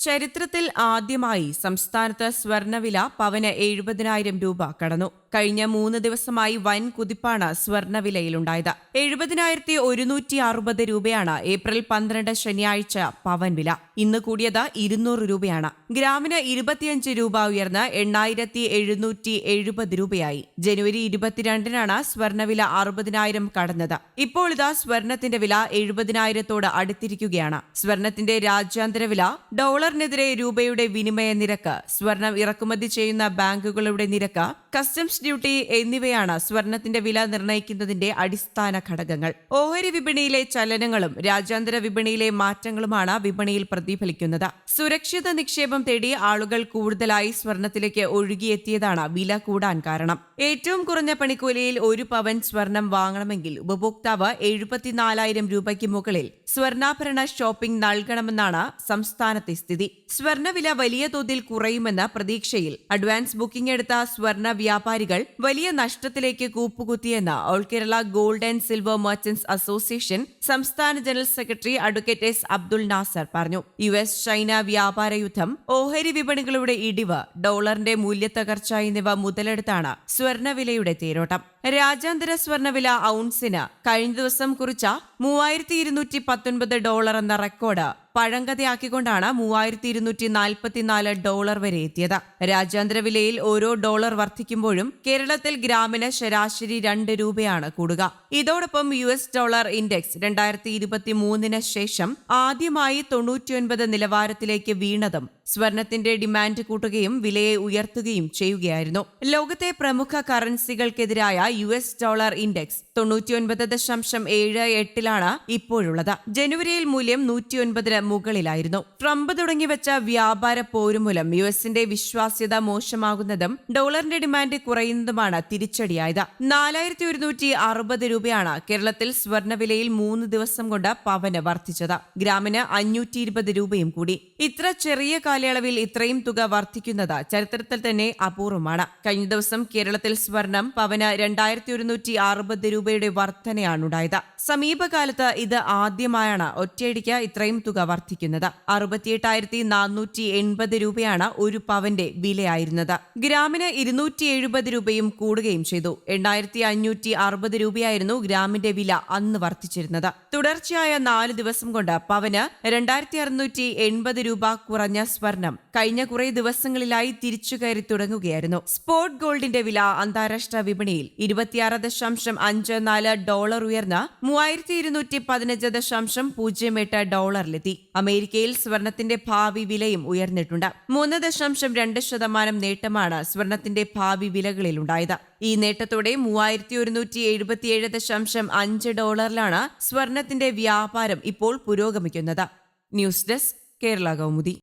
ചരിത്രത്തിൽ ആദ്യമായി സംസ്ഥാനത്ത് സ്വർണ്ണവില പവന് 70,000 രൂപ കടന്നു. കഴിഞ്ഞ 3 ദിവസമായി വൻ കുതിപ്പാണ് സ്വർണ്ണവിലയിലുണ്ടായത്. 70,160 രൂപയാണ് ഏപ്രിൽ 12 ശനിയാഴ്ച പവൻ വില. ഇന്ന് കൂടിയത് 200 രൂപയാണ്. ഗ്രാമിന് 25 രൂപ ഉയർന്ന് 8,770 രൂപയായി. ജനുവരി 22-നാണ് സ്വർണ്ണവില 60,000 കടന്നത്. ഇപ്പോൾ ഇതാ സ്വർണത്തിന്റെ വില 70,000-തോട് അടുത്തിരിക്കുകയാണ്. സ്വർണത്തിന്റെ രാജ്യാന്തര വില, ഡോളറിനെതിരെ രൂപയുടെ വിനിമയ നിരക്ക്, സ്വർണം ഇറക്കുമതി ചെയ്യുന്ന ബാങ്കുകളുടെ നിരക്ക്, കസ്റ്റംസ് ഡ്യൂട്ടി എന്നിവയാണ് സ്വർണത്തിന്റെ വില നിർണ്ണയിക്കുന്നതിന്റെ അടിസ്ഥാന ഘടകങ്ങൾ. ഓഹരി വിപണിയിലെ ചലനങ്ങളും രാജ്യാന്തര വിപണിയിലെ മാറ്റങ്ങളുമാണ് വിപണിയിൽ പ്രതിഫലിക്കുന്നത്. സുരക്ഷിത നിക്ഷേപം തേടി ആളുകൾ കൂടുതലായി സ്വർണത്തിലേക്ക് ഒഴുകിയെത്തിയതാണ് വില കൂടാൻ കാരണം. ഏറ്റവും കുറഞ്ഞ പണിക്കൂലിയിൽ 1 പവൻ സ്വർണം വാങ്ങണമെങ്കിൽ ഉപഭോക്താവ് 74,000 രൂപയ്ക്ക് മുകളിൽ സ്വർണ്ണാഭരണ ഷോപ്പിംഗ് നൽകണമെന്നാണ് സംസ്ഥാനത്തെ സ്ഥിതി. സ്വർണ്ണവില വലിയ തോതിൽ കുറയുമെന്ന പ്രതീക്ഷയിൽ അഡ്വാൻസ് ബുക്കിംഗ് എടുത്ത സ്വർണ്ണ വ്യാപാരികൾ വലിയ നഷ്ടത്തിലേക്ക് കൂപ്പുകുത്തിയെന്ന് all Kerala gold and silver merchants association സംസ്ഥാന general secretary advocate S Abdul Nasar പറഞ്ഞു. US ചൈന വ്യാപാര യുദ്ധം, ഓഹരി വിപണികളുടെ ഇടിവ്, ഡോളറിന്റെ മൂല്യത്തകർച്ച എന്നിവ മുതലെടുത്താണ് സ്വർണ്ണവിലയുടെ തേരോട്ടം. രാജ്യാന്തര സ്വർണ്ണവില ഔൺസിന് കഴിഞ്ഞ ദിവസം കുറിച്ച $3,219 എന്ന റെക്കോർഡ് പഴങ്കഥയാക്കിക്കൊണ്ടാണ് $3,244 വരെ എത്തിയത്. രാജ്യാന്തര വിലയിൽ ഓരോ ഡോളർ വർദ്ധിക്കുമ്പോഴും കേരളത്തിൽ ഗ്രാമിന് ശരാശരി 2 രൂപയാണ് കൂടുക. ഇതോടൊപ്പം US ഡോളർ ഇൻഡെക്സ് 2023 ശേഷം ആദ്യമായി 99 നിലവാരത്തിലേക്ക് വീണതും സ്വർണത്തിന്റെ ഡിമാൻഡ് കൂട്ടുകയും വിലയെ ഉയർത്തുകയും ചെയ്യുകയായിരുന്നു. ലോകത്തെ പ്രമുഖ കറൻസികൾക്കെതിരായ US ഡോളർ ഇൻഡെക്സ് 99.78-ലാണ് ഇപ്പോഴുള്ളത്. ജനുവരിയിൽ മൂല്യം 109 മുകളിലായിരുന്നു. ട്രംപ് തുടങ്ങിവെച്ച വ്യാപാര പോരുമൂലം യുഎസിന്റെ വിശ്വാസ്യത മോശമാകുന്നതും ഡോളറിന്റെ ഡിമാൻഡ് കുറയുന്നതുമാണ് തിരിച്ചടിയായത്. 4,160 രൂപയാണ് കേരളത്തിൽ സ്വർണ്ണവിലയിൽ 3 ദിവസം കൊണ്ട് പവന് വർദ്ധിച്ചത്. ഗ്രാമിന് 520 രൂപയും കൂടി. ഇത്ര ചെറിയ കാലയളവിൽ ഇത്രയും തുക വർദ്ധിക്കുന്നത് ചരിത്രത്തിൽ തന്നെ അപൂർവമാണ്. കഴിഞ്ഞ ദിവസം കേരളത്തിൽ സ്വർണം പവന് 2,160 രൂപയുടെ വർധനയാണുണ്ടായത്. സമീപകാലത്ത് ഇത് ആദ്യമായാണ് ഒറ്റയടിക്ക് ഇത്രയും തുക വർദ്ധിക്കുന്നത്. 68,480 രൂപയാണ് ഒരു പവന്റെ വിലയായിരുന്നത്. ഗ്രാമിന് 270 രൂപയും കൂടുകയും ചെയ്തു. 8,560 രൂപയായിരുന്നു ഗ്രാമിന്റെ വില അന്ന് വർദ്ധിച്ചിരുന്നത്. തുടർച്ചയായ 4 ദിവസം കൊണ്ട് പവന് 2,680 രൂപ കുറഞ്ഞ സ്വർണം കഴിഞ്ഞ കുറെ ദിവസങ്ങളിലായി തിരിച്ചുകയറി തുടങ്ങുകയായിരുന്നു. സ്പോട്ട് ഗോൾഡിന്റെ വില അന്താരാഷ്ട്ര വിപണിയിൽ $24.54 ഉയർന്ന് $3,215.08 അമേരിക്കയിൽ സ്വർണത്തിന്റെ ഭാവി വിലയും ഉയർന്നിട്ടുണ്ട്. 3.2% നേട്ടമാണ് സ്വർണത്തിന്റെ ഭാവി വിലകളിലുണ്ടായത്. ഈ നേട്ടത്തോടെ $3,177.5 സ്വർണത്തിന്റെ വ്യാപാരം ഇപ്പോൾ പുരോഗമിക്കുന്നത്. News desk Kerala Kaumudi.